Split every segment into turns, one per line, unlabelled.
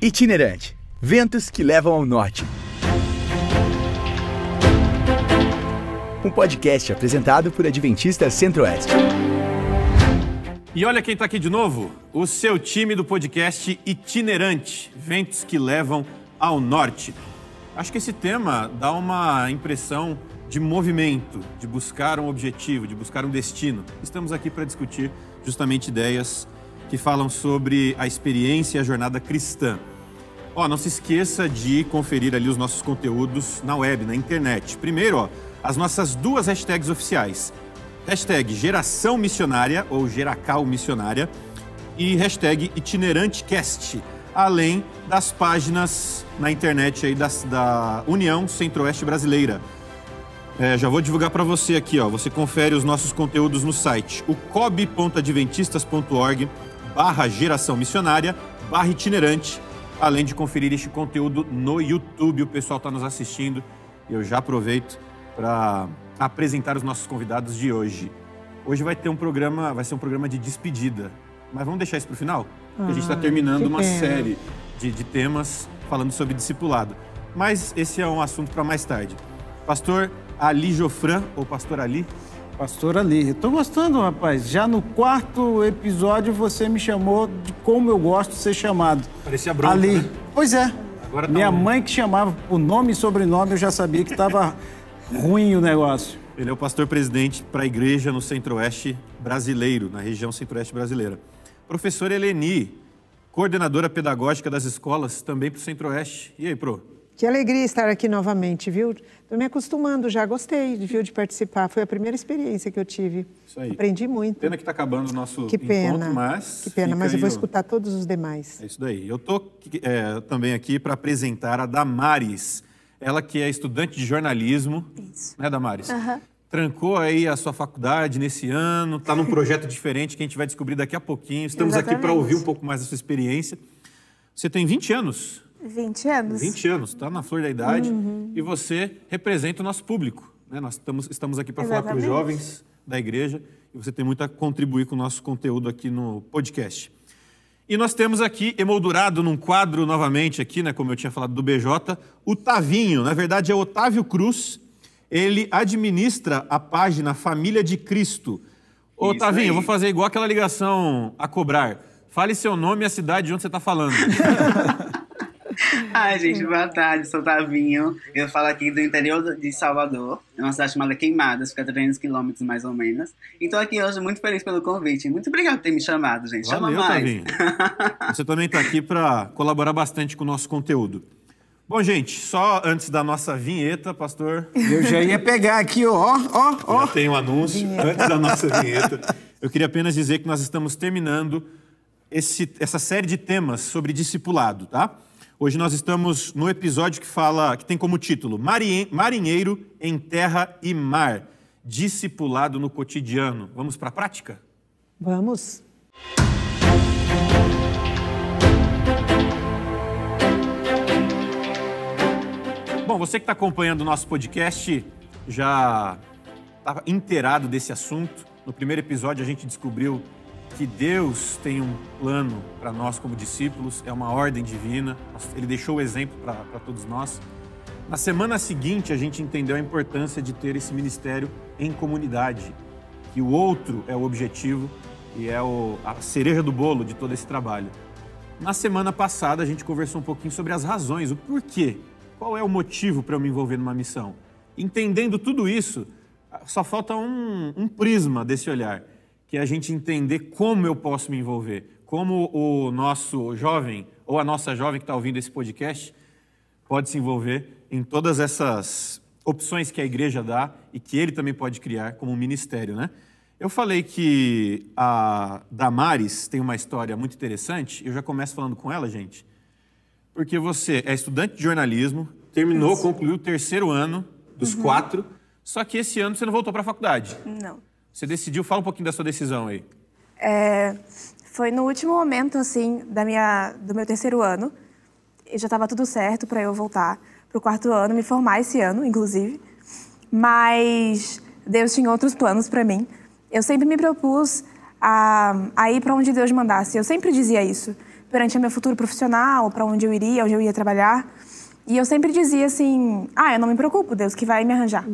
Itinerante. Ventos que levam ao norte. Um podcast apresentado por Adventista Centro-Oeste.
E olha quem está aqui de novo, o seu time do podcast Itinerante, Ventos que levam ao norte. Acho que esse tema dá uma impressão de movimento, de buscar um objetivo, de buscar um destino. Estamos aqui para discutir justamente ideias que falam sobre a experiência e a jornada cristã. Não se esqueça de conferir ali os nossos conteúdos na web, na internet. Primeiro, as nossas duas hashtags oficiais. Hashtag Geração Missionária, ou Geracal Missionária, e hashtag ItineranteCast, além das páginas na internet aí da União Centro-Oeste Brasileira. Já vou divulgar para você aqui, você confere os nossos conteúdos no site, o cob.adventistas.org/geração missionária/itinerante, além de conferir este conteúdo no YouTube. O pessoal está nos assistindo e eu já aproveito para apresentar os nossos convidados de hoje. Hoje vai ser um programa de despedida, mas vamos deixar isso para o final? Porque a gente está terminando uma série de temas falando sobre discipulado. Mas esse é um assunto para mais tarde. Pastor Ali Jofran, ou Pastor Ali?
Pastor Ali. Eu tô gostando, rapaz. Já no 4º episódio você me chamou de como eu gosto de ser chamado.
Parecia bronca,
Ali.
Né?
Pois é.
Agora tá
Minha mãe que chamava por nome e sobrenome, eu já sabia que estava ruim o negócio.
Ele é o pastor-presidente para a igreja no Centro-Oeste brasileiro, na região Centro-Oeste brasileira. Professora Eleni, coordenadora pedagógica das escolas, também para o Centro-Oeste. E aí, Pro?
Que alegria estar aqui novamente, viu? Estou me acostumando já, gostei de participar. Foi a primeira experiência que eu tive.
Isso aí.
Aprendi muito.
Pena que está acabando o nosso
que pena,
encontro, mas...
Que pena, mas eu vou escutar todos os demais.
É isso daí. Eu estou também aqui para apresentar a Damares. Ela que é estudante de jornalismo.
Isso.
Né, Damares?
Aham.
Trancou aí a sua faculdade nesse ano, está num projeto diferente que a gente vai descobrir daqui a pouquinho. Estamos aqui para ouvir um pouco mais da sua experiência. Você tem 20 anos.
20 anos.
20 anos, está na flor da idade, e você representa o nosso público, né? Nós estamos aqui para falar para os jovens da igreja, e você tem muito a contribuir com o nosso conteúdo aqui no podcast. E nós temos aqui, emoldurado num quadro novamente aqui, né, como eu tinha falado do BJ, o Tavinho, na verdade é Otávio Cruz, ele administra a página Família de Cristo. Ô Tavinho, eu vou fazer igual aquela ligação a cobrar. Fale seu nome e a cidade de onde você está falando.
Ai, gente, boa tarde, sou Tavinho. Eu falo aqui do interior de Salvador, é uma cidade chamada Queimadas, fica a 300 quilômetros mais ou menos. E tô aqui hoje muito feliz pelo convite. Muito obrigado por ter me chamado, gente.
Valeu,
Chama mais.
Tavinho. Você também está aqui para colaborar bastante com o nosso conteúdo. Bom, gente, só antes da nossa vinheta, pastor...
Eu já ia pegar aqui, ó.
Já tem um anúncio antes da nossa vinheta. Eu queria apenas dizer que nós estamos terminando essa série de temas sobre discipulado, tá? Hoje nós estamos no episódio que tem como título Marinheiro em Terra e Mar, discipulado no cotidiano. Vamos para a prática?
Vamos.
Bom, você que está acompanhando o nosso podcast já está inteirado desse assunto. No primeiro episódio a gente descobriu que Deus tem um plano para nós como discípulos, é uma ordem divina, Ele deixou o exemplo para todos nós. Na semana seguinte, a gente entendeu a importância de ter esse ministério em comunidade, que o outro é o objetivo e é a cereja do bolo de todo esse trabalho. Na semana passada, a gente conversou um pouquinho sobre as razões, o porquê, qual é o motivo para eu me envolver numa missão. Entendendo tudo isso, só falta um prisma desse olhar, que é a gente entender como eu posso me envolver, como o nosso jovem ou a nossa jovem que está ouvindo esse podcast pode se envolver em todas essas opções que a igreja dá e que ele também pode criar como um ministério, né? Eu falei que a Damares tem uma história muito interessante, eu já começo falando com ela, gente, porque você é estudante de jornalismo, concluiu o 3º ano dos 4, só que esse ano você não voltou para a faculdade.
Não.
Você decidiu, fala um pouquinho da sua decisão aí.
Foi no último momento, assim, do meu 3º ano. E já estava tudo certo para eu voltar para o 4º ano, me formar esse ano, inclusive. Mas Deus tinha outros planos para mim. Eu sempre me propus a ir para onde Deus mandasse. Eu sempre dizia isso perante o meu futuro profissional, para onde eu ia trabalhar. E eu sempre dizia assim, eu não me preocupo, Deus que vai me arranjar.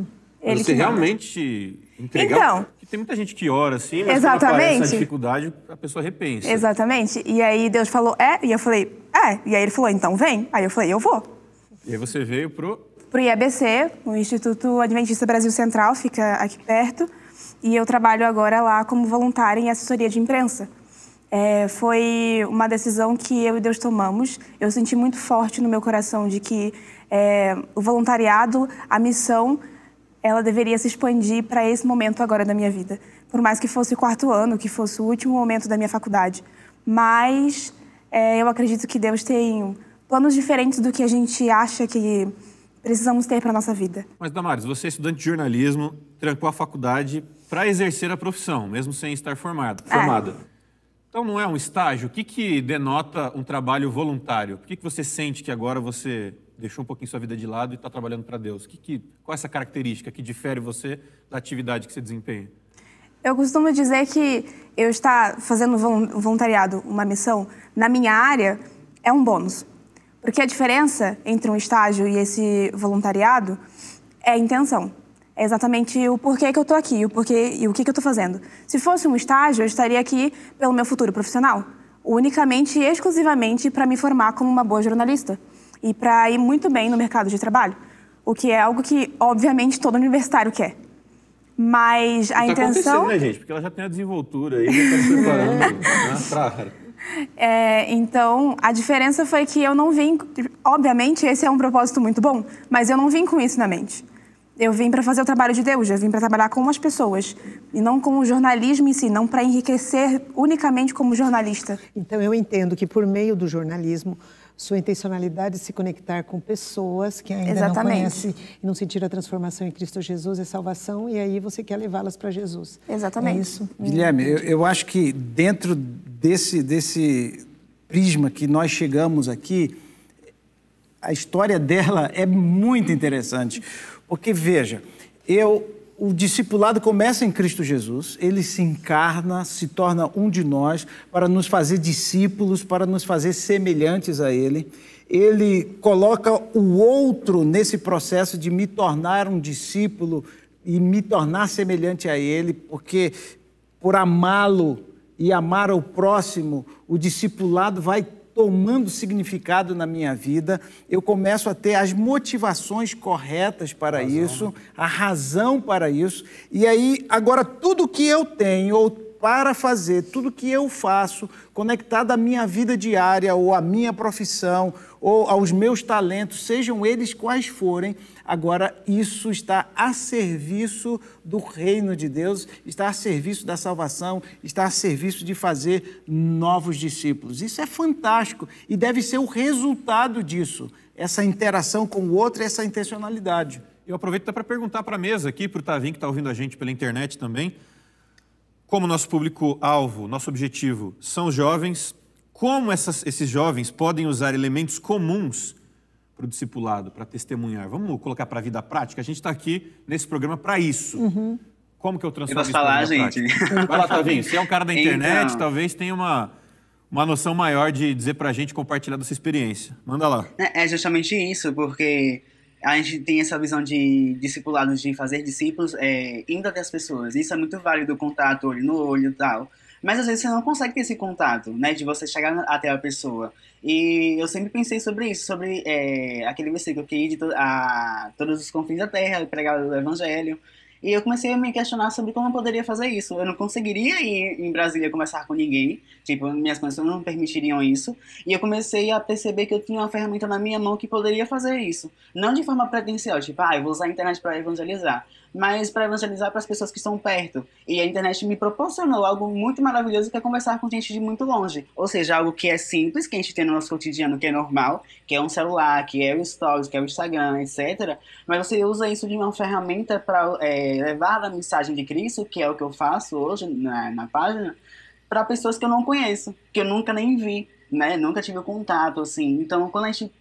Ele
você
que manda.
realmente entregar...
Então...
Porque tem muita gente que ora assim, mas
exatamente.
quando aparece essa dificuldade, a pessoa repensa.
Exatamente. E aí Deus falou, e eu falei, E aí ele falou, então vem. Aí eu falei, eu vou.
E aí você veio pro
IABC, o Instituto Adventista Brasil Central, fica aqui perto. E eu trabalho agora lá como voluntária em assessoria de imprensa. Foi uma decisão que eu e Deus tomamos. Eu senti muito forte no meu coração de que o voluntariado, a missão, ela deveria se expandir para esse momento agora da minha vida. Por mais que fosse o 4º ano, que fosse o último momento da minha faculdade. Mas eu acredito que Deus tem planos diferentes do que a gente acha que precisamos ter para a nossa vida.
Mas, Damares, você é estudante de jornalismo, trancou a faculdade para exercer a profissão, mesmo sem estar formada. Então não é um estágio? O que denota um trabalho voluntário? Por que você sente que agora você deixou um pouquinho sua vida de lado e está trabalhando para Deus? Qual é essa característica que difere você da atividade que você desempenha?
Eu costumo dizer que eu estar fazendo voluntariado, uma missão, na minha área, é um bônus. Porque a diferença entre um estágio e esse voluntariado é a intenção. É exatamente o porquê que eu estou aqui, e o que eu estou fazendo. Se fosse um estágio, eu estaria aqui pelo meu futuro profissional, unicamente e exclusivamente para me formar como uma boa jornalista e para ir muito bem no mercado de trabalho, o que é algo que, obviamente, todo universitário quer. Mas a intenção... Está
acontecendo, né, gente? Porque ela já tem a desenvoltura aí, já está se preparando
Então, a diferença foi que eu não vim... Obviamente, esse é um propósito muito bom, mas eu não vim com isso na mente. Eu vim para fazer o trabalho de Deus, eu vim para trabalhar com as pessoas, e não com o jornalismo em si, não para enriquecer unicamente como jornalista.
Então, eu entendo que por meio do jornalismo, sua intencionalidade de se conectar com pessoas que ainda não conhecem e não sentiram a transformação em Cristo Jesus é salvação, e aí você quer levá-las para Jesus.
Exatamente.
É isso?
Guilherme, eu acho que dentro desse prisma que nós chegamos aqui, a história dela é muito interessante. Porque, veja, o discipulado começa em Cristo Jesus, ele se encarna, se torna um de nós para nos fazer discípulos, para nos fazer semelhantes a ele. Ele coloca o outro nesse processo de me tornar um discípulo e me tornar semelhante a ele, porque por amá-lo e amar ao próximo, o discipulado vai tomando significado na minha vida, eu começo a ter as motivações corretas para isso, a razão para isso, e aí, agora, tudo que eu tenho, ou para fazer, tudo que eu faço, conectado à minha vida diária, ou à minha profissão, ou aos meus talentos, sejam eles quais forem, agora isso está a serviço do reino de Deus, está a serviço da salvação, está a serviço de fazer novos discípulos. Isso é fantástico e deve ser o resultado disso, essa interação com o outro e essa intencionalidade.
Eu aproveito para perguntar para a mesa aqui, para o Tavinho que está ouvindo a gente pela internet também, como nosso público-alvo, nosso objetivo são os jovens, como esses jovens podem usar elementos comuns para o discipulado, para testemunhar. Vamos colocar para a vida prática? A gente está aqui nesse programa para isso. Como que eu transformo isso para a vida prática? Vai lá, Tavinho. Você é um cara da internet, talvez tenha uma noção maior de dizer para a gente, compartilhar dessa experiência. Manda lá.
É justamente isso, porque a gente tem essa visão de discipulados, de fazer discípulos indo até as pessoas. Isso é muito válido, o contato olho no olho e tal. Mas às vezes você não consegue ter esse contato, né? De você chegar até a pessoa. E eu sempre pensei sobre isso, sobre aquele versículo que ir a todos os confins da terra, pregar o evangelho. E eu comecei a me questionar sobre como eu poderia fazer isso. Eu não conseguiria ir em Brasília conversar com ninguém. Tipo, minhas condições não permitiriam isso. E eu comecei a perceber que eu tinha uma ferramenta na minha mão que poderia fazer isso. Não de forma pretensiosa, tipo, eu vou usar a internet para evangelizar. Mas para evangelizar para as pessoas que estão perto. E a internet me proporcionou algo muito maravilhoso, que é conversar com gente de muito longe. Ou seja, algo que é simples, que a gente tem no nosso cotidiano, que é normal, que é um celular, que é o Stories, que é o Instagram, etc. Mas você usa isso de uma ferramenta para levar a mensagem de Cristo, que é o que eu faço hoje na página, para pessoas que eu não conheço, que eu nunca nem vi, né? Nunca tive contato, assim. Então, quando a gente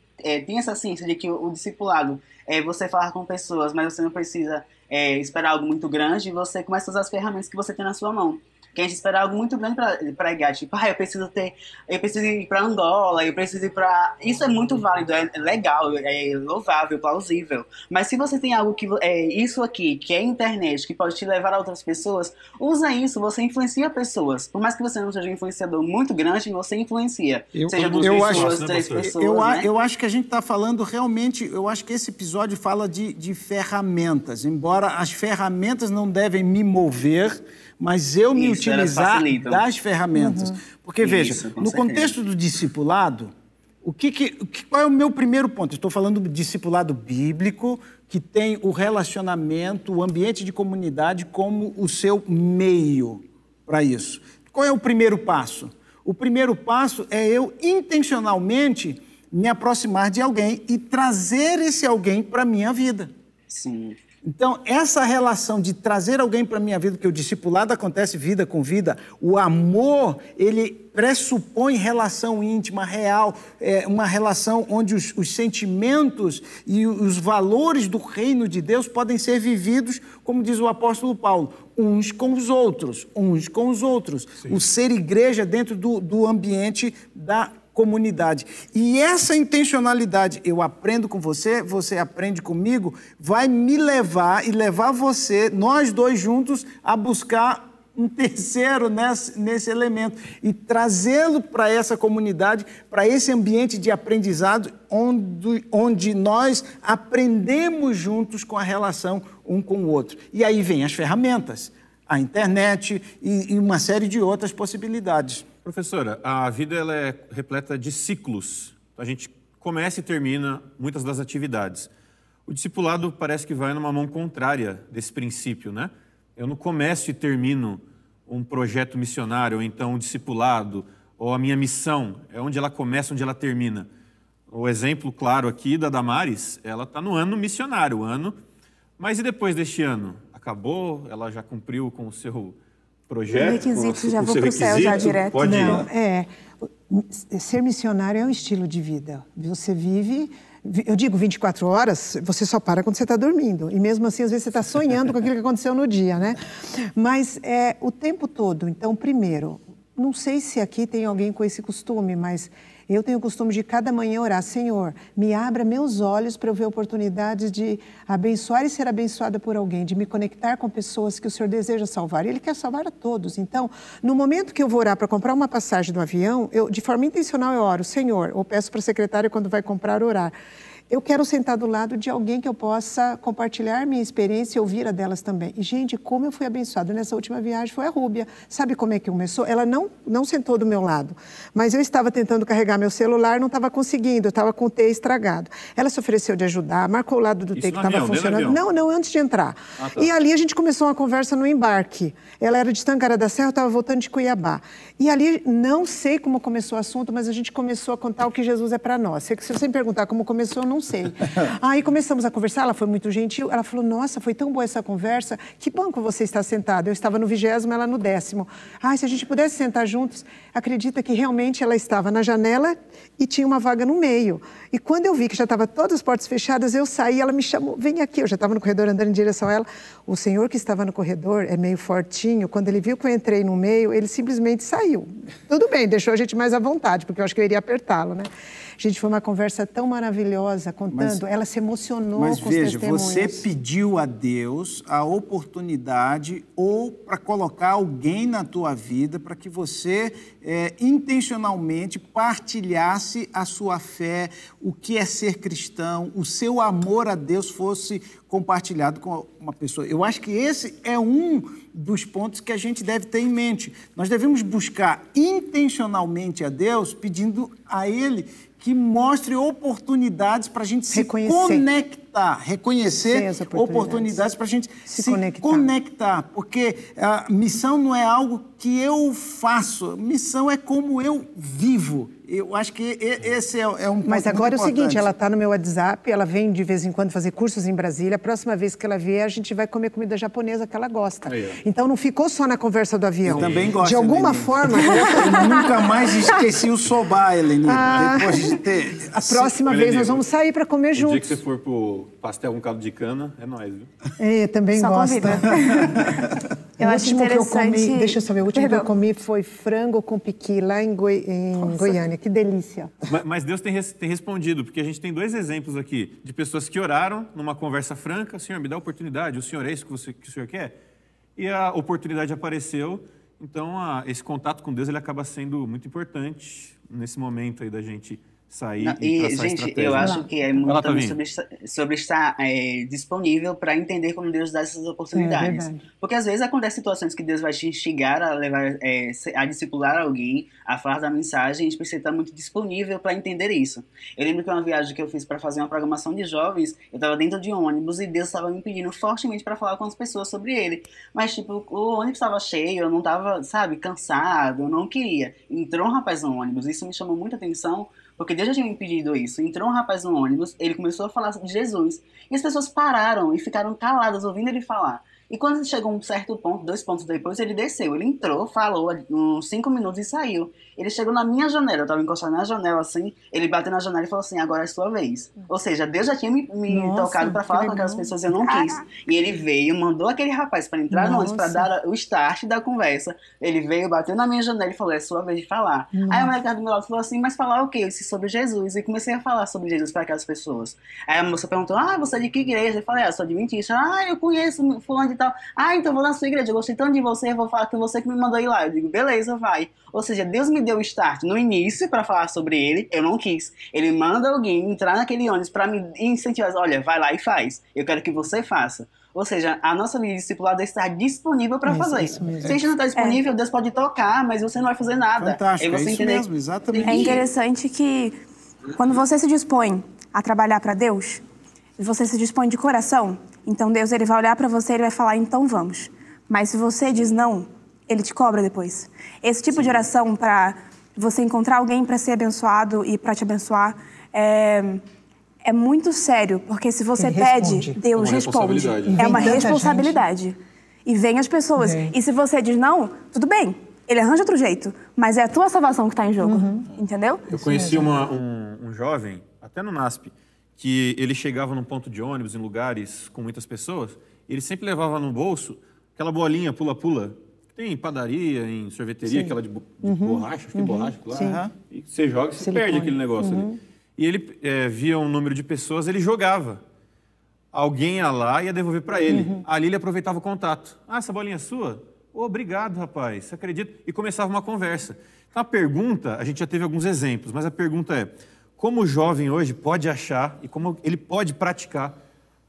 tem essa ciência de que o discipulado é você falar com pessoas, mas você não precisa esperar algo muito grande, você começa a usar as ferramentas que você tem na sua mão. que a gente espera algo muito grande para pregar, tipo, eu preciso ir para Angola, eu preciso ir para... Isso é muito válido, é legal, é louvável, plausível, mas se você tem algo que é isso aqui, que é internet, que pode te levar a outras pessoas, usa isso, você influencia pessoas, por mais que você não seja um influenciador muito grande, você influencia, seja duas pessoas, 3 pessoas, né?
Eu acho que a gente está falando realmente, eu acho que esse episódio fala de ferramentas, embora as ferramentas não devem me mover, mas eu me utilizar das ferramentas. Porque, veja, no contexto do discipulado, qual é o meu primeiro ponto? Estou falando do discipulado bíblico, que tem o relacionamento, o ambiente de comunidade como o seu meio para isso. Qual é o primeiro passo? O primeiro passo é eu intencionalmente me aproximar de alguém e trazer esse alguém para a minha vida.
Sim.
Então, essa relação de trazer alguém para a minha vida, porque o discipulado acontece vida com vida, o amor, ele pressupõe relação íntima, real, uma relação onde os sentimentos e os valores do reino de Deus podem ser vividos, como diz o apóstolo Paulo, uns com os outros. Sim. O ser igreja dentro do ambiente da comunidade. E essa intencionalidade, eu aprendo com você, você aprende comigo, vai me levar e levar você, nós dois juntos, a buscar um terceiro nesse elemento e trazê-lo para essa comunidade, para esse ambiente de aprendizado onde nós aprendemos juntos com a relação um com o outro. E aí vem as ferramentas, a internet e uma série de outras possibilidades.
Professora, a vida ela é repleta de ciclos. A gente começa e termina muitas das atividades. O discipulado parece que vai numa mão contrária desse princípio, né? Eu não começo e termino um projeto missionário, ou então um discipulado, ou a minha missão, é onde ela começa, onde ela termina. O exemplo claro aqui da Damares, ela está no ano missionário, mas e depois deste ano? Acabou? Ela já cumpriu com o seu projeto?
O requisito, já vou para o céu, já direto.
Pode ir.
Não, ser missionário é um estilo de vida. Você vive, eu digo 24 horas, você só para quando você está dormindo. E mesmo assim, às vezes você está sonhando com aquilo que aconteceu no dia, né? Mas é o tempo todo. Então, primeiro, não sei se aqui tem alguém com esse costume, mas eu tenho o costume de cada manhã orar, Senhor, me abra meus olhos para eu ver oportunidades de abençoar e ser abençoada por alguém, de me conectar com pessoas que o Senhor deseja salvar. Ele quer salvar a todos. Então, no momento que eu vou orar para comprar uma passagem do avião, de forma intencional eu oro, Senhor, ou peço para a secretária quando vai comprar orar. Eu quero sentar do lado de alguém que eu possa compartilhar minha experiência e ouvir a delas também. E, gente, como eu fui abençoada nessa última viagem foi a Rúbia. Sabe como é que começou? Ela não sentou do meu lado, mas eu estava tentando carregar meu celular, não estava conseguindo, eu estava com o T estragado. Ela se ofereceu de ajudar, marcou o lado do T que estava funcionando. Não, antes de entrar. Ah, tá. E ali a gente começou uma conversa no embarque. Ela era de Tangará da Serra, eu estava voltando de Cuiabá. E ali, não sei como começou o assunto, mas a gente começou a contar o que Jesus é para nós. Se você me perguntar como começou, eu não sei. Aí começamos a conversar, ela foi muito gentil, ela falou, nossa, foi tão boa essa conversa, que banco você está sentada? Eu estava no 20º, ela no 10º. Se a gente pudesse sentar juntos, acredita que realmente ela estava na janela e tinha uma vaga no meio. E quando eu vi que já estava todas as portas fechadas, eu saí, ela me chamou, vem aqui, eu já estava no corredor andando em direção a ela. O senhor que estava no corredor é meio fortinho, quando ele viu que eu entrei no meio, ele simplesmente saiu. Tudo bem, deixou a gente mais à vontade, porque eu acho que eu iria apertá-lo, né? Gente, foi uma conversa tão maravilhosa, contando, ela se emocionou com os testemunhos.
Você pediu a Deus a oportunidade ou para colocar alguém na tua vida para que você intencionalmente partilhasse a sua fé, o que é ser cristão, o seu amor a Deus fosse compartilhado com uma pessoa. Eu acho que esse é um dos pontos que a gente deve ter em mente. Nós devemos buscar intencionalmente a Deus, pedindo a Ele que mostre oportunidades para a gente se conectar, reconhecer oportunidades para a gente se conectar, porque a missão não é algo que eu faço, missão é como eu vivo. Eu acho que esse é um ponto.
Mas agora
muito
é o seguinte, ela está no meu WhatsApp, ela vem de vez em quando fazer cursos em Brasília, a próxima vez que ela vier, a gente vai comer comida japonesa que ela gosta. Então não ficou só na conversa do avião.
Eu também gosto.
De alguma forma...
Eu nunca mais esqueci o soba, Helene, depois de ter...
A próxima vez nós vamos sair para comer juntos.
O dia que você for pro pastel com caldo de cana, é nóis, viu?
Também
Só
gosto.
Eu acho interessante...
Deixa eu saber, o último que eu comi foi frango com piqui lá em Goiânia. Que delícia.
Mas Deus tem respondido, porque a gente tem 2 exemplos aqui de pessoas que oraram numa conversa franca: Senhor, me dá oportunidade, o Senhor é isso que o Senhor quer? E a oportunidade apareceu. Então, esse contato com Deus ele acaba sendo muito importante nesse momento aí da gente sair e traçar
gente,
estratégia.
eu acho que é muito também sobre estar disponível para entender como Deus dá essas oportunidades. Porque às vezes acontecem situações que Deus vai te instigar a levar, a discipular alguém, a falar da mensagem, e a gente precisa estar muito disponível para entender isso. Eu lembro que uma viagem que eu fiz para fazer uma programação de jovens, eu estava dentro de um ônibus e Deus estava me pedindo fortemente para falar com as pessoas sobre ele. Mas, tipo, o ônibus estava cheio, eu não estava, cansado, eu não queria. Entrou um rapaz no ônibus, isso me chamou muita atenção, porque Deus já tinha me pedido isso. Entrou um rapaz no ônibus, ele começou a falar de Jesus. E as pessoas pararam e ficaram caladas ouvindo ele falar. E quando chegou um certo ponto, 2 pontos depois, ele desceu. Ele entrou, falou uns 5 minutos e saiu. Ele chegou na minha janela, eu estava encostado na janela assim, ele bateu na janela e falou assim: agora é sua vez. Ou seja, Deus já tinha me tocado para falar com aquelas pessoas, eu não quis. E ele veio, mandou aquele rapaz para entrar no ônibus, para dar o start da conversa. Ele veio, bateu na minha janela e falou: é sua vez de falar. Aí a mulher que estava do meu lado falou assim: mas falar o quê? Eu disse: sobre Jesus. E comecei a falar sobre Jesus para aquelas pessoas. Aí a moça perguntou: você é de que igreja? Eu falei: eu sou adventista. Eu conheço fulano de tal. Então vou na sua igreja, eu gostei tanto de você, eu vou falar que você que me mandou ir lá. Eu digo: beleza, vai. Ou seja, Deus me deu o start no início para falar sobre ele, eu não quis. Ele manda alguém entrar naquele ônibus para me incentivar: olha, vai lá e faz. Eu quero que você faça. Ou seja, a nossa vida discipulada está disponível para fazer. Se a gente não está disponível, Deus pode tocar, mas você não vai fazer nada.
Fantástico, é isso mesmo, exatamente.
É interessante que quando você se dispõe a trabalhar para Deus, você se dispõe de coração, então Deus ele vai olhar para você e ele vai falar: então vamos. Mas se você diz não, ele te cobra depois. Esse tipo de oração para você encontrar alguém para ser abençoado e para te abençoar é muito sério, porque se você pede, Deus responde. É uma responsabilidade. E vem as pessoas. E se você diz não, tudo bem, ele arranja outro jeito, mas é a tua salvação que está em jogo, entendeu?
Eu conheci um jovem, até no NASP, que ele chegava num ponto de ônibus, em lugares com muitas pessoas, e ele sempre levava no bolso aquela bolinha pula-pula, que tem em padaria, em sorveteria, aquela de borracha, acho que é borracha, claro. E você joga e você perde aquele negócio ali. E ele via um número de pessoas, ele jogava. Alguém ia lá e ia devolver para ele. Ali ele aproveitava o contato. Essa bolinha é sua? Obrigado, rapaz, você acredita? E começava uma conversa. Então a pergunta, a gente já teve alguns exemplos, mas a pergunta é: como o jovem hoje pode achar e como ele pode praticar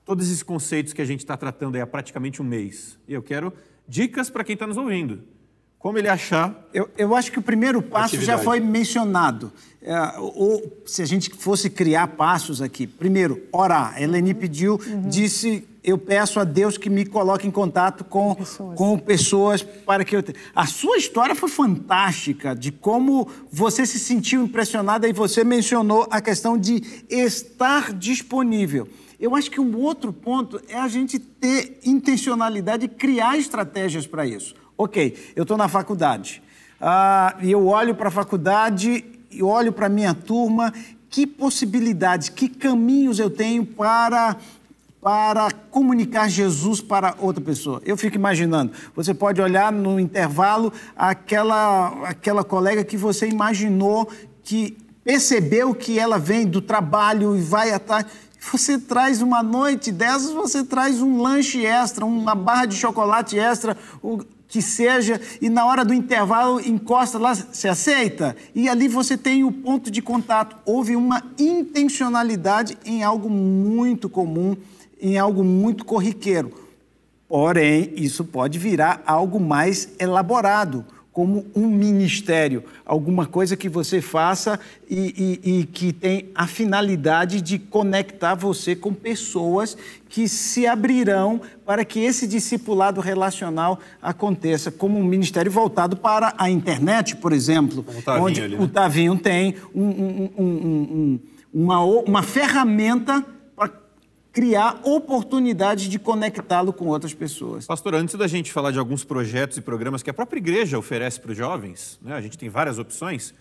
todos esses conceitos que a gente está tratando aí há praticamente um mês? E eu quero dicas para quem está nos ouvindo. Como ele achar...
Eu acho que o primeiro passo já foi mencionado. Ou se a gente fosse criar passos aqui. Primeiro, orar. A Eleni pediu, disse: eu peço a Deus que me coloque em contato com pessoas para que eu... A sua história foi fantástica, de como você se sentiu impressionada, e você mencionou a questão de estar disponível. Eu acho que um outro ponto é a gente ter intencionalidade e criar estratégias para isso. Ok, eu estou na faculdade e eu olho para a faculdade e olho para a minha turma, que possibilidades, que caminhos eu tenho para comunicar Jesus para outra pessoa. Eu fico imaginando, você pode olhar no intervalo aquela colega que você imaginou, que percebeu que ela vem do trabalho e vai atrás. Você traz uma noite dessas, você traz um lanche extra, uma barra de chocolate extra, o que seja, e na hora do intervalo encosta lá, você aceita? E ali você tem o ponto de contato. Houve uma intencionalidade em algo muito comum, em algo muito corriqueiro. Porém, isso pode virar algo mais elaborado, como um ministério, alguma coisa que você faça e que tem a finalidade de conectar você com pessoas que se abrirão para que esse discipulado relacional aconteça, como um ministério voltado para a internet, por exemplo, onde o Tavinho tem uma ferramenta criar oportunidade de conectá-lo com outras pessoas.
Pastor, antes da gente falar de alguns projetos e programas que a própria igreja oferece para os jovens, né? A gente tem várias opções.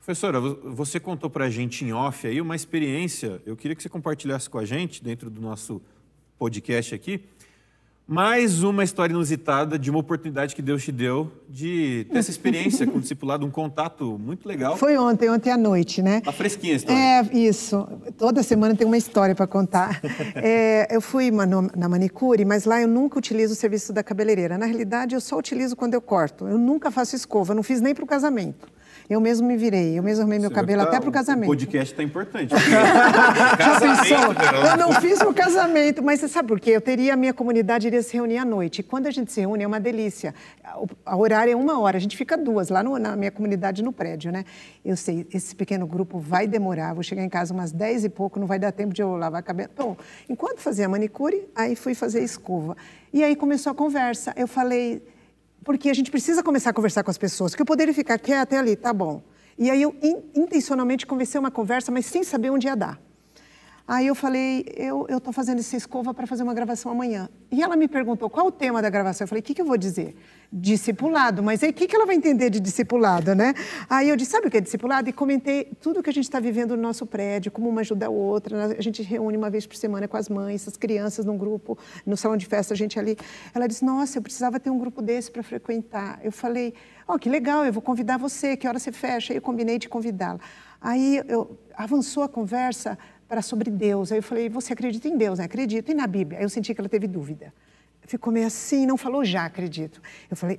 Professora, você contou para a gente em off aí uma experiência, eu queria que você compartilhasse com a gente, dentro do nosso podcast aqui, mais uma história inusitada de uma oportunidade que Deus te deu de ter essa experiência com o discipulado, um contato muito legal.
Foi ontem à noite, né?
Tá fresquinha a história.
É, isso. Toda semana tem uma história para contar. Eu fui na manicure, mas lá eu nunca utilizo o serviço da cabeleireira. Na realidade, eu só utilizo quando eu corto. Eu nunca faço escova, não fiz nem para o casamento. Eu mesmo me virei, eu mesmo arrumei meu cabelo até para o casamento.
O podcast está importante.
Já pensou? Eu não fiz o casamento, mas você sabe por quê? A minha comunidade iria se reunir à noite. E quando a gente se reúne é uma delícia. O horário é 1 hora, a gente fica 2 lá na minha comunidade, no prédio, né? Eu sei, esse pequeno grupo vai demorar, vou chegar em casa umas 10 e pouco, não vai dar tempo de eu lavar cabelo. Bom, enquanto fazia manicure, aí fui fazer escova. E aí começou a conversa. Eu falei... Porque a gente precisa começar a conversar com as pessoas, porque eu poderia ficar quieto até ali, tá bom. E aí eu intencionalmente comecei uma conversa, mas sem saber onde ia dar. Aí eu falei, eu estou fazendo essa escova para fazer uma gravação amanhã. E ela me perguntou, qual o tema da gravação? Eu falei, o que eu vou dizer? Discipulado. Mas aí o que ela vai entender de discipulado, né? Aí eu disse, sabe o que é discipulado? E comentei tudo que a gente está vivendo no nosso prédio, como uma ajuda a outra. A gente reúne uma vez por semana com as mães, as crianças num grupo, no salão de festa, a gente ali. Ela disse, nossa, eu precisava ter um grupo desse para frequentar. Eu falei, que legal, eu vou convidar você, que hora você fecha? Aí eu combinei de convidá-la. Aí avançou a conversa para sobre Deus. Aí eu falei, você acredita em Deus, né? Acredito. E na Bíblia? Aí eu senti que ela teve dúvida. Ficou meio assim, não falou já, acredito.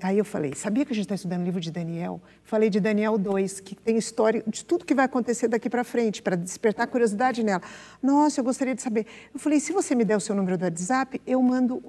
Aí eu falei, sabia que a gente está estudando o livro de Daniel? Falei de Daniel 2, que tem história de tudo que vai acontecer daqui para frente, para despertar curiosidade nela. Nossa, eu gostaria de saber. Eu falei, se você me der o seu número do WhatsApp, eu mando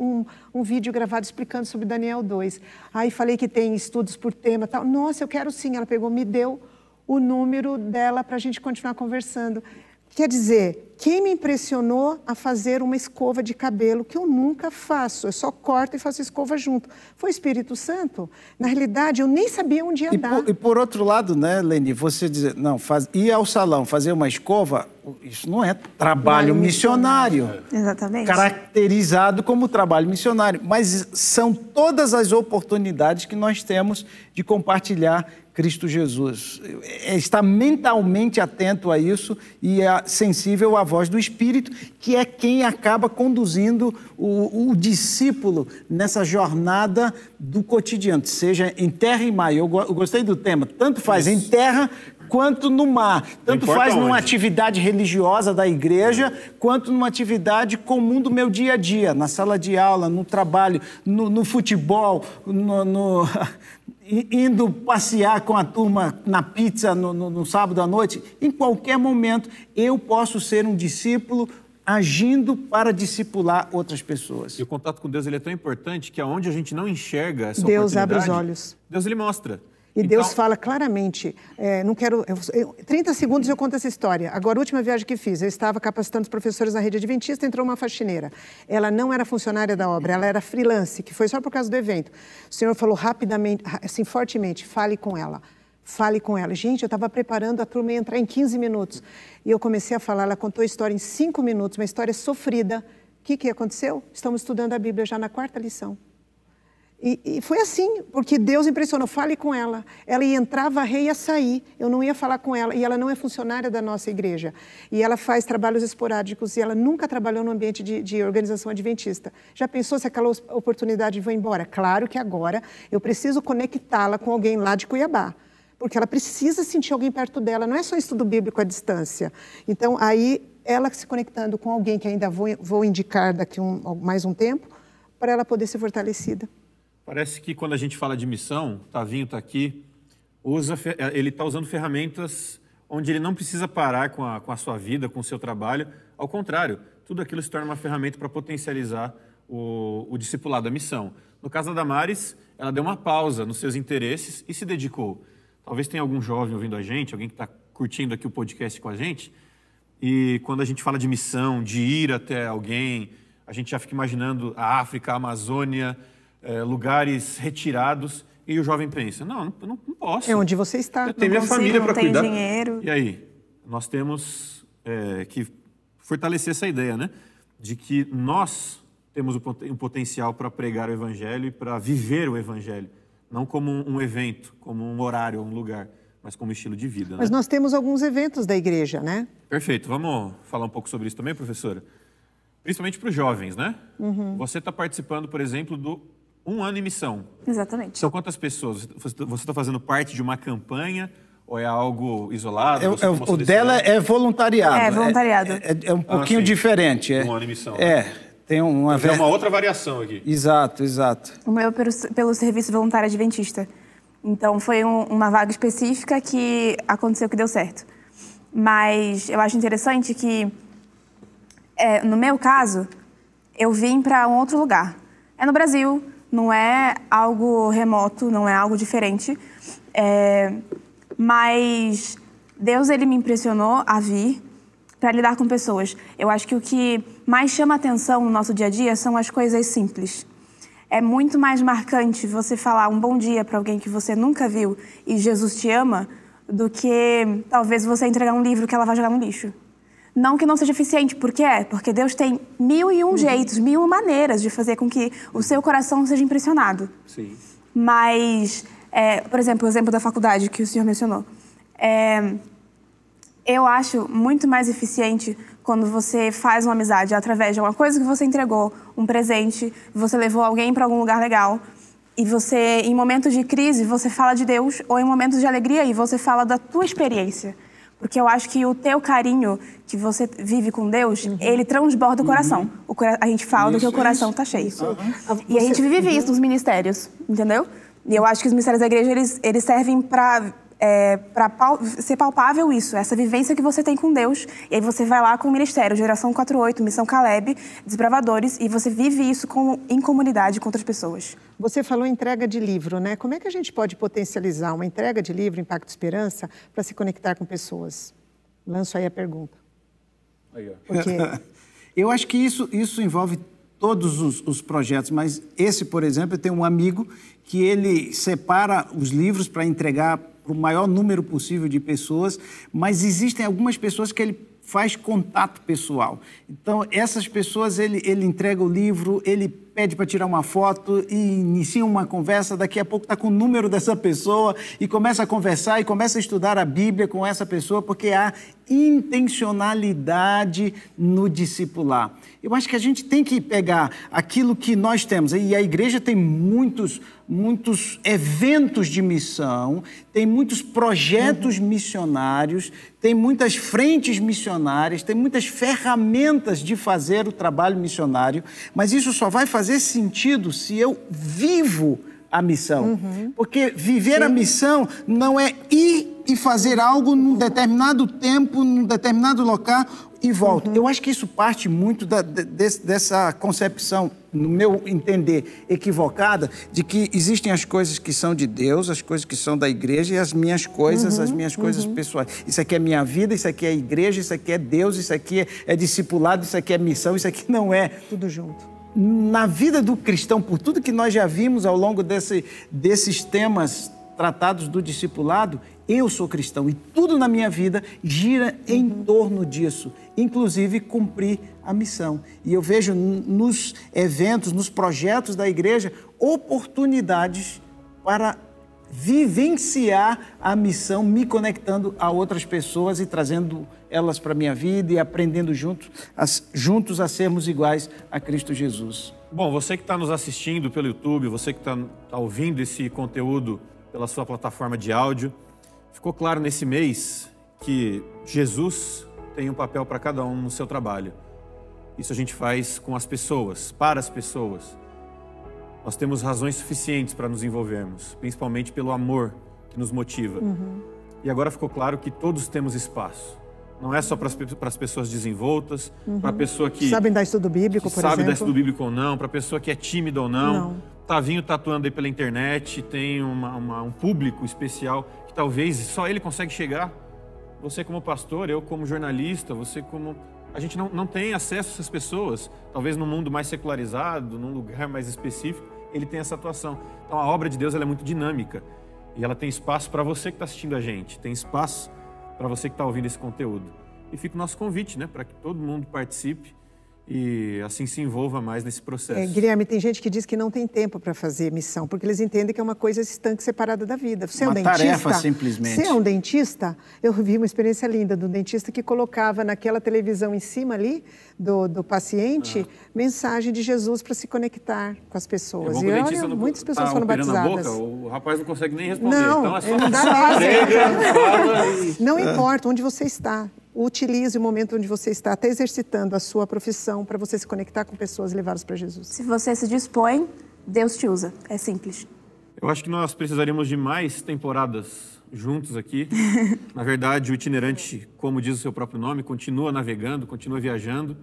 um vídeo gravado explicando sobre Daniel 2. Aí falei que tem estudos por tema e tal. Nossa, eu quero sim. Ela pegou, me deu o número dela para a gente continuar conversando. Quer dizer, quem me impressionou a fazer uma escova de cabelo, que eu nunca faço, eu só corto e faço escova junto, foi o Espírito Santo. Na realidade, eu nem sabia onde ia dar.
E por outro lado, né, Leni, você dizer, não, ir ao salão, fazer uma escova, isso não é trabalho missionário.
Exatamente.
Caracterizado como trabalho missionário, mas são todas as oportunidades que nós temos de compartilhar Cristo Jesus. Está mentalmente atento a isso e é sensível à voz do Espírito, que é quem acaba conduzindo o discípulo nessa jornada do cotidiano, seja em terra e mar. Eu gostei do tema, tanto faz em terra quanto no mar, tanto faz numa atividade religiosa da igreja, quanto numa atividade comum do meu dia a dia, na sala de aula, no trabalho, no futebol, indo passear com a turma na pizza no sábado à noite. Em qualquer momento, eu posso ser um discípulo agindo para discipular outras pessoas.
E o contato com Deus ele é tão importante que aonde a gente não enxerga essa
Deus
oportunidade,
abre os olhos.
Deus ele mostra.
E então, Deus fala claramente, 30 segundos eu conto essa história. Agora, a última viagem que fiz, eu estava capacitando os professores na rede adventista, entrou uma faxineira. Ela não era funcionária da obra, ela era freelance, que foi só por causa do evento. O Senhor falou rapidamente, assim, fortemente, fale com ela. Fale com ela. Gente, eu estava preparando a turma ia entrar em 15 minutos. E eu comecei a falar, ela contou a história em 5 minutos, uma história sofrida. O que aconteceu? Estamos estudando a Bíblia já na 4ª lição. E foi assim, porque Deus impressionou, fale com ela. Ela ia entrar, varrer e ia sair. Eu não ia falar com ela. E ela não é funcionária da nossa igreja. E ela faz trabalhos esporádicos e ela nunca trabalhou no ambiente de organização adventista. Já pensou se aquela oportunidade foi embora? Claro que agora eu preciso conectá-la com alguém lá de Cuiabá. Porque ela precisa sentir alguém perto dela. Não é só estudo bíblico à distância. Então, aí, ela se conectando com alguém que ainda vou indicar daqui mais um tempo, para ela poder ser fortalecida.
Parece que quando a gente fala de missão, Tavinho está aqui, ele está usando ferramentas onde ele não precisa parar com a sua vida, com o seu trabalho. Ao contrário, tudo aquilo se torna uma ferramenta para potencializar o discipulado, a missão. No caso da Damares, ela deu uma pausa nos seus interesses e se dedicou. Talvez tenha algum jovem ouvindo a gente, alguém que está curtindo aqui o podcast com a gente, e quando a gente fala de missão, de ir até alguém, a gente já fica imaginando a África, a Amazônia, lugares retirados, e o jovem pensa, não posso.
É onde você está.
Eu tenho minha família para cuidar.
Dinheiro.
E aí? Nós temos que fortalecer essa ideia, né? De que nós temos um potencial para pregar o Evangelho e para viver o Evangelho. Não como um evento, como um horário, um lugar, mas como estilo de vida.
Mas
né?
nós temos alguns eventos da igreja, né?
Perfeito. Vamos falar um pouco sobre isso também, professora? Principalmente para os jovens, né? Você está participando, por exemplo, do 1 ano em missão.
Exatamente.
São quantas pessoas? Você está fazendo parte de uma campanha ou é algo isolado?
O dela é voluntariado.
É voluntariado.
É um pouquinho diferente.
1 ano em missão.
Tem uma...
Tem uma outra variação aqui.
Exato.
O meu pelo Serviço Voluntário Adventista. Então, foi uma vaga específica que aconteceu que deu certo. Mas eu acho interessante que, no meu caso, eu vim para um outro lugar. É no Brasil, não é algo remoto, não é algo diferente. Mas Deus, ele me impressionou a vir para lidar com pessoas. Eu acho que o que mais chama atenção no nosso dia a dia são as coisas simples. É muito mais marcante você falar um bom dia para alguém que você nunca viu e Jesus te ama do que talvez você entregar um livro que ela vai jogar no lixo. Não que não seja eficiente, porque Deus tem 1001 jeitos, 1001 maneiras de fazer com que o seu coração seja impressionado.
Sim.
Mas, por exemplo, o exemplo da faculdade que o senhor mencionou. Eu acho muito mais eficiente quando você faz uma amizade através de uma coisa que você entregou, um presente, você levou alguém para algum lugar legal, e você, em momentos de crise, você fala de Deus, ou em momentos de alegria, e você fala da tua experiência. Porque eu acho que o teu carinho que você vive com Deus, ele transborda o coração. A gente fala do que o coração está cheio. E a gente vive isso nos ministérios, entendeu? E eu acho que os ministérios da igreja, eles servem para ser palpável isso, essa vivência que você tem com Deus. E aí você vai lá com o Ministério, Geração 48, Missão Caleb, Desbravadores, e você vive isso em comunidade com outras pessoas.
Você falou entrega de livro, né? Como é que a gente pode potencializar uma entrega de livro, Impacto Esperança, para se conectar com pessoas? Lanço aí a pergunta.
Aí, ó.
Porque...
Eu acho que isso envolve todos os projetos, mas esse, por exemplo, tem um amigo que ele separa os livros para entregar para o maior número possível de pessoas, mas existem algumas pessoas que ele faz contato pessoal. Então, essas pessoas, ele entrega o livro, ele pede para tirar uma foto e inicia uma conversa, daqui a pouco está com o número dessa pessoa e começa a conversar e começa a estudar a Bíblia com essa pessoa, porque há intencionalidade no discipular. Eu acho que a gente tem que pegar aquilo que nós temos, e a igreja tem muitos eventos de missão, tem muitos projetos missionários, tem muitas frentes missionárias, tem muitas ferramentas de fazer o trabalho missionário, mas isso só vai fazer sentido se eu vivo a missão. Porque viver a missão não é ir e fazer algo num determinado tempo, num determinado local e volta. Eu acho que isso parte muito dessa concepção, no meu entender, equivocada, de que existem as coisas que são de Deus, as coisas que são da igreja e as minhas coisas, pessoais. Isso aqui é minha vida, isso aqui é a igreja, isso aqui é Deus, isso aqui é discipulado, isso aqui é missão, isso aqui não é.
Tudo junto.
Na vida do cristão, por tudo que nós já vimos ao longo desses temas tratados do discipulado, eu sou cristão e tudo na minha vida gira em torno disso, inclusive cumprir a missão. E eu vejo nos eventos, nos projetos da igreja, oportunidades para vivenciar a missão, me conectando a outras pessoas e trazendo elas para a minha vida e aprendendo juntos a sermos iguais a Cristo Jesus.
Bom, você que está nos assistindo pelo YouTube, você que está ouvindo esse conteúdo pela sua plataforma de áudio, ficou claro nesse mês que Jesus tem um papel para cada um no seu trabalho. Isso a gente faz com as pessoas, para as pessoas. Nós temos razões suficientes para nos envolvermos, principalmente pelo amor que nos motiva. E agora ficou claro que todos temos espaço. Não é só para as pessoas desenvoltas, para a pessoa que...
Sabem dar estudo bíblico, por exemplo.
Sabe dar estudo bíblico ou não, para a pessoa que é tímida ou não. Tavinho tatuando aí pela internet, tem um público especial que talvez só ele consegue chegar. Você como pastor, eu como jornalista, você como... A gente não tem acesso a essas pessoas. Talvez num mundo mais secularizado, num lugar mais específico, ele tem essa atuação. Então a obra de Deus ela é muito dinâmica. E ela tem espaço para você que está assistindo a gente. Tem espaço para você que está ouvindo esse conteúdo. E fica o nosso convite, né? Para que todo mundo participe e assim se envolva mais nesse processo.
Guilherme, tem gente que diz que não tem tempo para fazer missão, porque eles entendem que é uma coisa estanque, separada da vida. Você é um dentista?
Tarefa, simplesmente.
Você é um dentista? Eu vi uma experiência linda do dentista que colocava naquela televisão em cima ali do paciente mensagem de Jesus para se conectar com as pessoas.
E olha,
muitas pessoas foram batizadas.
O rapaz não consegue nem responder.
Não,
então é só
não dá
nada.
Não importa onde você está. Utilize o momento onde você está, até exercitando a sua profissão para você se conectar com pessoas e levá-las para Jesus.
Se você se dispõe, Deus te usa. É simples.
Eu acho que nós precisaríamos de mais temporadas juntos aqui. Na verdade, o itinerante, como diz o seu próprio nome, continua navegando, continua viajando.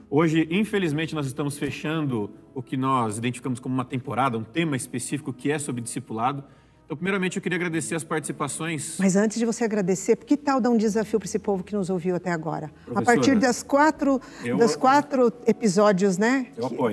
Hoje, infelizmente, nós estamos fechando o que nós identificamos como uma temporada, um tema específico que é sobre discipulado. Então, primeiramente, eu queria agradecer as participações.
Mas antes de você agradecer, que tal dar um desafio para esse povo que nos ouviu até agora?
Professora,
a partir dos quatro episódios, né,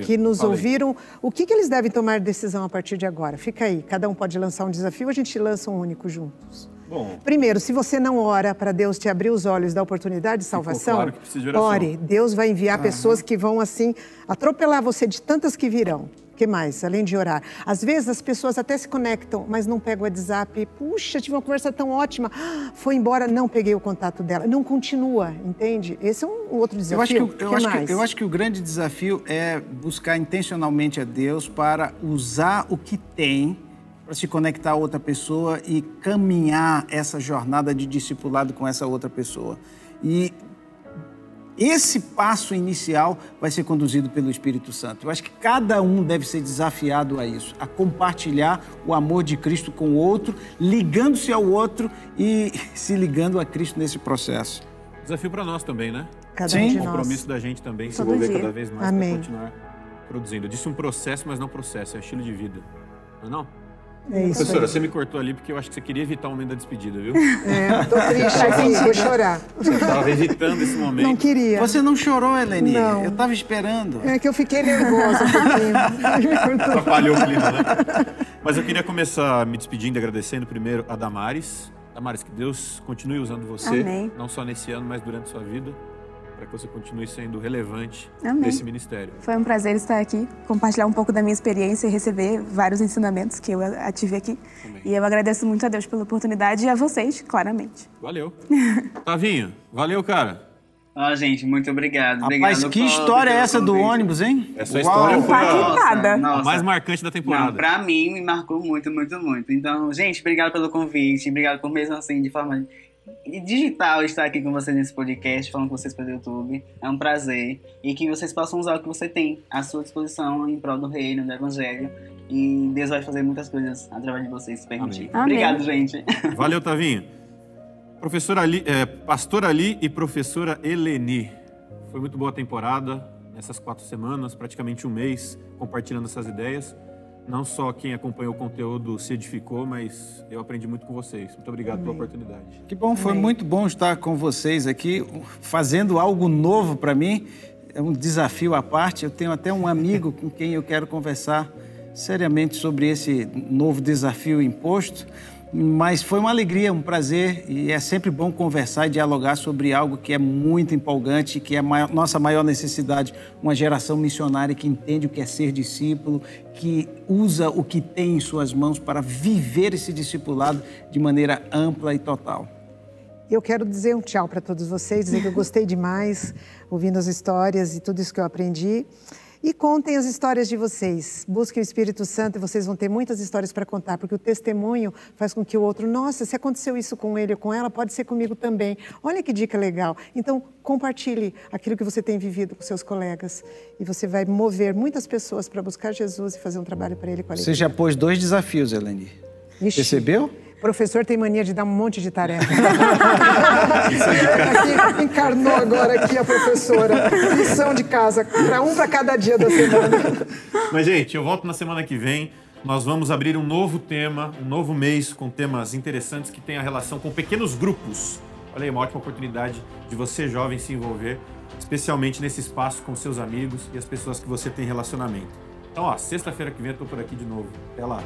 que nos ouviram, o que eles devem tomar decisão a partir de agora? Fica aí, cada um pode lançar um desafio, a gente lança um único juntos.
Bom,
primeiro, se você não ora para Deus te abrir os olhos da oportunidade de salvação,
claro que precisa de oração.
Ore. Deus vai enviar pessoas que vão, assim, atropelar você de tantas que virão. O que mais? Além de orar. Às vezes as pessoas até se conectam, mas não pegam o WhatsApp. Puxa, tive uma conversa tão ótima. Foi embora, não peguei o contato dela. Não continua, entende? Esse é um outro desafio.
Eu acho que o grande desafio é buscar intencionalmente a Deus para usar o que tem para se conectar a outra pessoa e caminhar essa jornada de discipulado com essa outra pessoa. E esse passo inicial vai ser conduzido pelo Espírito Santo. Eu acho que cada um deve ser desafiado a isso, a compartilhar o amor de Cristo com o outro, ligando-se ao outro e se ligando a Cristo nesse processo.
Desafio para nós também, né?
Cada um de nós.
O compromisso da gente também se envolver cada vez mais para continuar produzindo. Eu disse um processo, mas não processo, é estilo de vida. Não é não?
É isso.
Professora, você me cortou ali porque eu acho que você queria evitar o momento da despedida, viu?
Tô triste aqui, vou chorar.
Você estava evitando esse momento.
Não queria.
Você não chorou, Eleni?
Não.
Eu estava esperando.
É que eu fiquei nervosa um pouquinho.
Atrapalhou o clima, né? Mas eu queria começar me despedindo e agradecendo primeiro a Damares. Damares, que Deus continue usando você,
Amém.
Não só nesse ano, mas durante a sua vida, para que você continue sendo relevante
Amém.
nesse ministério.
Foi um prazer estar aqui, compartilhar um pouco da minha experiência e receber vários ensinamentos que eu tive aqui.
Amém.
E eu agradeço muito a Deus pela oportunidade e a vocês, claramente.
Valeu. Tavinho, valeu, cara.
Gente, muito obrigado.
Rapaz, que história é essa do ônibus, hein?
Essa história foi
Impactada.
a mais marcante da temporada.
Não, pra mim, me marcou muito, muito, muito. Então, gente, obrigado pelo convite. Obrigado por, mesmo assim, de forma digital, estar aqui com vocês nesse podcast, falando com vocês pelo YouTube. É um prazer. E que vocês possam usar o que você tem à sua disposição em prol do reino, do evangelho. E Deus vai fazer muitas coisas através de vocês, se permitir.
Amém.
Obrigado, gente.
Valeu, Tavinho. Pastora Ali e professora Eleni. Foi muito boa a temporada, nessas 4 semanas, praticamente um mês, compartilhando essas ideias. Não só quem acompanhou o conteúdo se edificou, mas eu aprendi muito com vocês. Muito obrigado pela oportunidade.
Que bom, foi muito bom estar com vocês aqui, fazendo algo novo para mim. É um desafio à parte. Eu tenho até um amigo com quem eu quero conversar seriamente sobre esse novo desafio imposto. Mas foi uma alegria, um prazer, e é sempre bom conversar e dialogar sobre algo que é muito empolgante, que é a nossa maior necessidade, uma geração missionária que entende o que é ser discípulo, que usa o que tem em suas mãos para viver esse discipulado de maneira ampla e total.
Eu quero dizer um tchau para todos vocês, dizer que eu gostei demais ouvindo as histórias e tudo isso que eu aprendi. E contem as histórias de vocês. Busquem o Espírito Santo e vocês vão ter muitas histórias para contar, porque o testemunho faz com que o outro, nossa, se aconteceu isso com ele ou com ela, pode ser comigo também. Olha que dica legal. Então, compartilhe aquilo que você tem vivido com seus colegas e você vai mover muitas pessoas para buscar Jesus e fazer um trabalho para ele com a alegria.
Você já pôs 2 desafios, Eleni.
Ixi.
Percebeu?
O professor tem mania de dar um monte de tarefa. Aqui, encarnou agora aqui a professora. Lição de casa, para cada dia da semana.
Mas, gente, eu volto na semana que vem. Nós vamos abrir um novo tema, um novo mês com temas interessantes que têm a relação com pequenos grupos. Olha aí, uma ótima oportunidade de você, jovem, se envolver, especialmente nesse espaço com seus amigos e as pessoas que você tem relacionamento. Então, sexta-feira que vem eu estou por aqui de novo. Até lá.